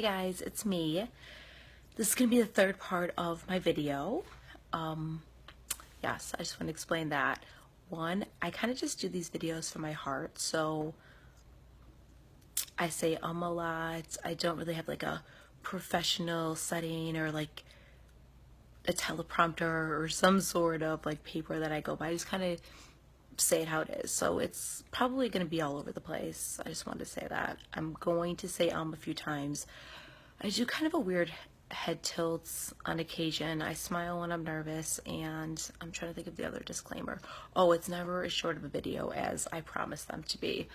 Hey guys, it's me. This is going to be the third part of my video. Yes, I just want to explain that. One, I kind of just do these videos from my heart, so I say a lot. I don't really have like a professional setting or like a teleprompter or some sort of like paper that I go by. I just kind of say it how it is. So it's probably going to be all over the place. I just wanted to say that. I'm going to say a few times. I do kind of a weird head tilts on occasion. I smile when I'm nervous, and I'm trying to think of the other disclaimer. Oh, it's never as short of a video as I promised them to be.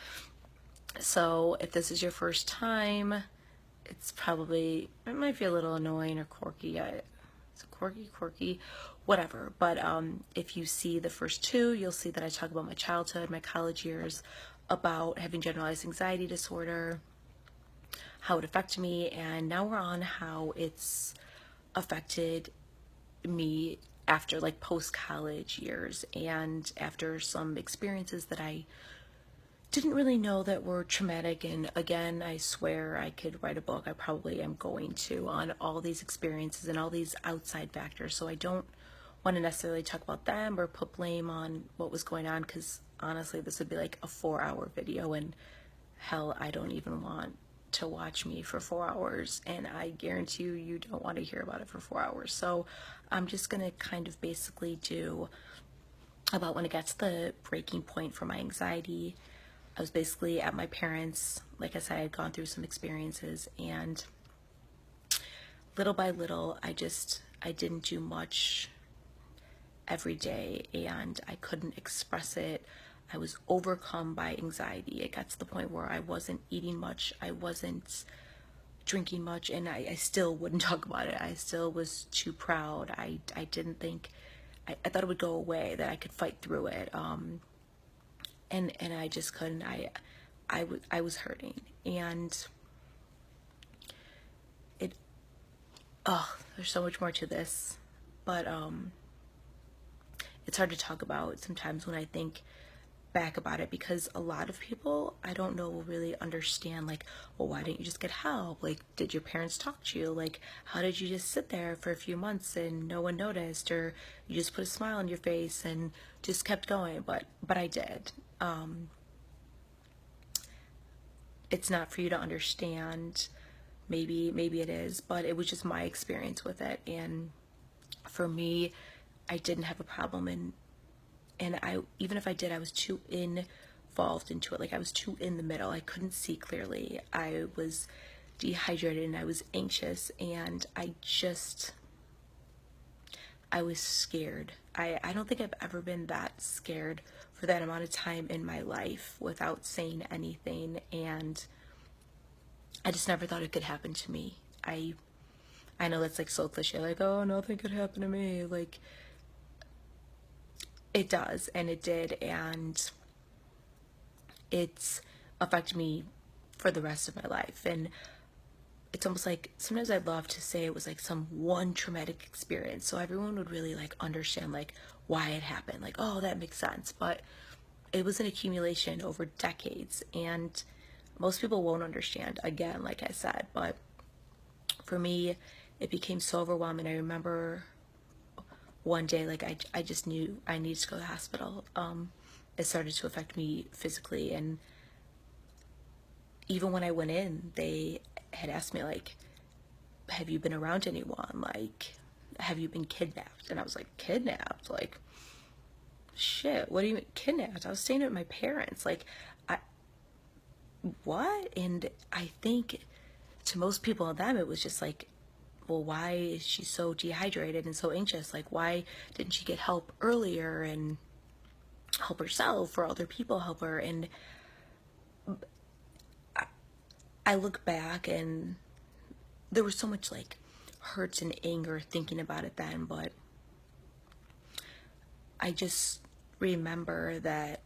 So if this is your first time, it might be a little annoying or quirky. It's quirky, whatever. But if you see the first two, you'll see that I talk about my childhood, my college years, about having generalized anxiety disorder, how it affected me, and now we're on how it's affected me after like post-college years and after some experiences that I didn't really know that were traumatic. And again, I swear I could write a book. I probably am going to, on all these experiences and all these outside factors. So I don't want to necessarily talk about them or put blame on what was going on, because honestly this would be like a 4-hour video, and hell, I don't even want to watch me for 4 hours, and I guarantee you don't want to hear about it for 4 hours. So I'm just gonna kind of basically do about when it got to the breaking point for my anxiety. I was basically at my parents'. Like I said, I had gone through some experiences, and little by little I didn't do much every day, and I couldn't express it. I was overcome by anxiety. It got to the point where I wasn't eating much, I wasn't drinking much, and I still wouldn't talk about it. I still was too proud. I didn't think, I thought it would go away, that I could fight through it. And I just couldn't. I was hurting, and there's so much more to this, but it's hard to talk about sometimes when I think back about it, because a lot of people, I don't know, will really understand, like, well, why didn't you just get help? Like, did your parents talk to you? Like, how did you just sit there for a few months and no one noticed, or you just put a smile on your face and just kept going? But I did. It's not for you to understand. Maybe it is, but it was just my experience with it. And for me, I didn't have a problem, and I, even if I did, I was too involved into it. Like, I was too in the middle. I couldn't see clearly. I was dehydrated and I was anxious, and I was scared. I don't think I've ever been that scared for that amount of time in my life without saying anything, and I just never thought it could happen to me. I know that's like so cliche, like, oh, nothing could happen to me. Like, it does, and it did, and it's affected me for the rest of my life. And it's almost like, sometimes I'd love to say it was like some one traumatic experience, so everyone would really like understand like why it happened, like, oh, that makes sense. But it was an accumulation over decades, and most people won't understand, again, like I said. But for me, it became so overwhelming. I remember one day, like, I just knew I needed to go to the hospital. It started to affect me physically, and even when I went in, they had asked me, like, have you been around anyone? Like, have you been kidnapped? And I was like, kidnapped? Like, shit, what do you mean kidnapped? I was staying with my parents. Like, what? And I think to most people and them, it was just like, well, why is she so dehydrated and so anxious? Like, why didn't she get help earlier and help herself, or other people help her? And I look back, and there was so much like hurt and anger thinking about it then, but I just remember that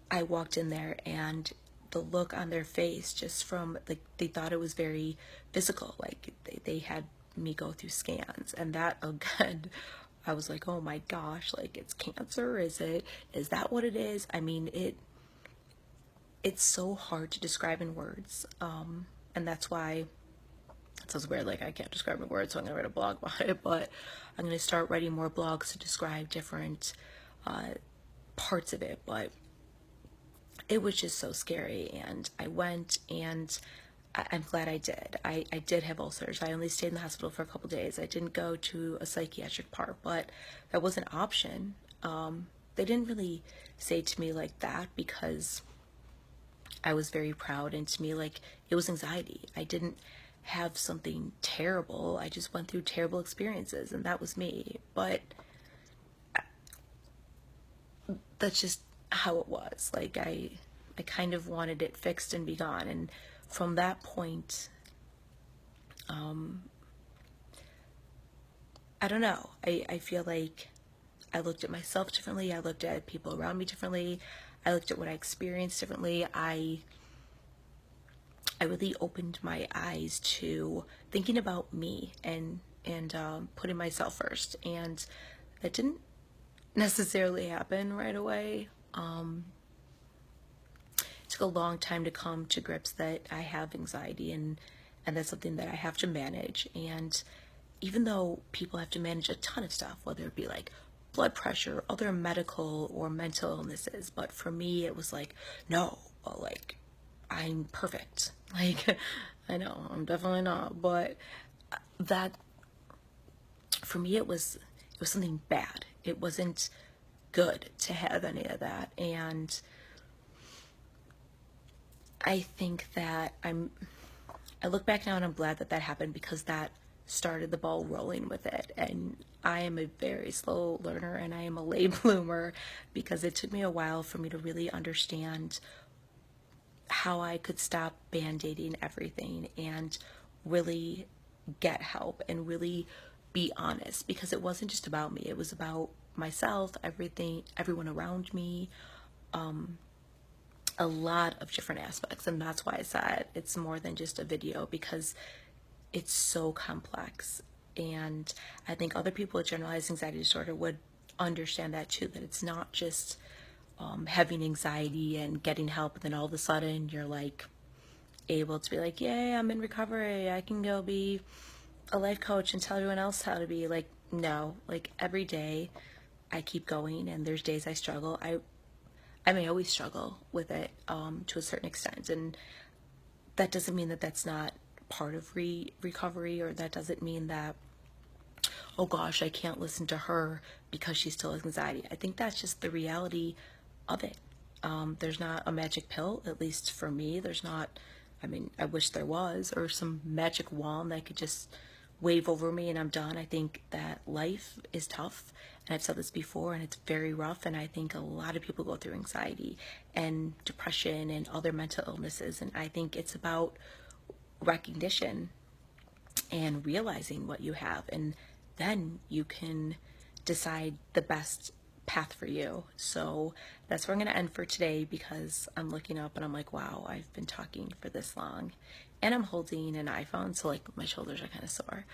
I walked in there, and the look on their face, just from like, they thought it was very physical. Like, they had me go through scans, and that, again, I was like, oh my gosh, like, it's cancer? Is that what it is? I mean, it's so hard to describe in words. and that's why it sounds weird, like I can't describe my words, so I'm gonna write a blog about it. But I'm gonna start writing more blogs to describe different parts of it. But it was just so scary, and I went, and I'm glad I did. I did have ulcers. I only stayed in the hospital for a couple days. I didn't go to a psychiatric part, but that was an option. They didn't really say to me like that because I was very proud, and to me, like, it was anxiety. I didn't have something terrible. I just went through terrible experiences, and that was me. But that's just how it was. Like, I kind of wanted it fixed and be gone. And from that point, I don't know. I feel like I looked at myself differently. I looked at people around me differently. I looked at what I experienced differently. I really opened my eyes to thinking about me and putting myself first. And that didn't necessarily happen right away. It took a long time to come to grips that I have anxiety, and that's something that I have to manage. And even though people have to manage a ton of stuff, whether it be like blood pressure, other medical or mental illnesses, but for me it was like, no, well, like, I'm perfect. Like, I know I'm definitely not, but that, for me, it was something bad. It wasn't good to have any of that. And I think that I look back now and I'm glad that that happened, because that started the ball rolling with it. And I am a very slow learner, and I am a late bloomer, because it took me a while for me to really understand how I could stop band-aiding everything and really get help and really be honest, because it wasn't just about me. It was about myself, everything, everyone around me, a lot of different aspects. And that's why I said it's more than just a video, because it's so complex. And I think other people with generalized anxiety disorder would understand that too, that it's not just having anxiety and getting help, and then all of a sudden you're like able to be like, yay, I'm in recovery, I can go be a life coach and tell everyone else how to be. Like, no, like, every day I keep going, and there's days I struggle. I may always struggle with it to a certain extent, and that doesn't mean that that's not part of recovery, or that doesn't mean that, oh gosh, I can't listen to her because she still has anxiety. I think that's just the reality of it. There's not a magic pill, at least for me. There's not, I mean, I wish there was, or some magic wand that could just wave over me and I'm done. I think that life is tough, and I've said this before, and it's very rough, and I think a lot of people go through anxiety and depression and other mental illnesses, and I think it's about recognition and realizing what you have, and then you can decide the best path for you. So that's where I'm going to end for today, because I'm looking up and I'm like, wow, I've been talking for this long, and I'm holding an iPhone, so like my shoulders are kind of sore.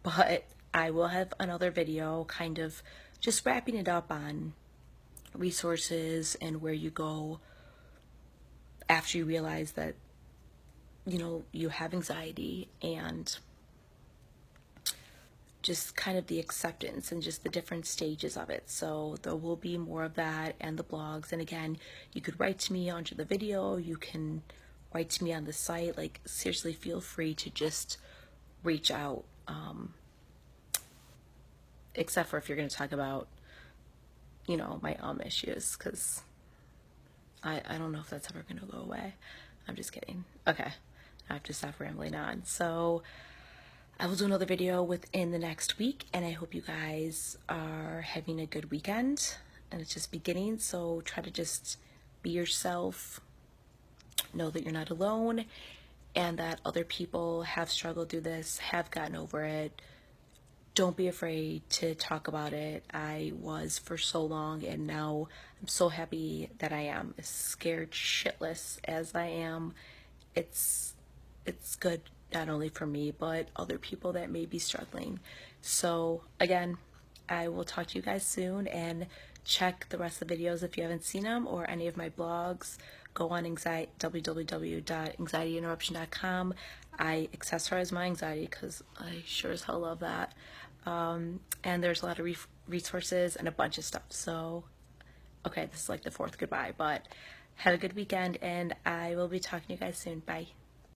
But I will have another video kind of just wrapping it up on resources and where you go after you realize that, you know, you have anxiety, and just kind of the acceptance and just the different stages of it. So there will be more of that, and the blogs. And again, you could write to me under the video, you can write to me on the site. Like, seriously, feel free to just reach out, except for if you're going to talk about, you know, my issues, because I don't know if that's ever going to go away. I'm just kidding. Okay, I have to stop rambling on. So I will do another video within the next week, and I hope you guys are having a good weekend, and it's just beginning. So try to just be yourself, know that you're not alone, and that other people have struggled through this, have gotten over it. Don't be afraid to talk about it. I was for so long, and now I'm so happy that I am. As scared shitless as I am, it's good, not only for me, but other people that may be struggling. So again, I will talk to you guys soon, and check the rest of the videos if you haven't seen them, or any of my blogs. go on www.anxietyinterruption.com. I accessorize my anxiety because I sure as hell love that. And there's a lot of resources and a bunch of stuff. So, okay, this is like the fourth goodbye, but have a good weekend, and I will be talking to you guys soon. Bye.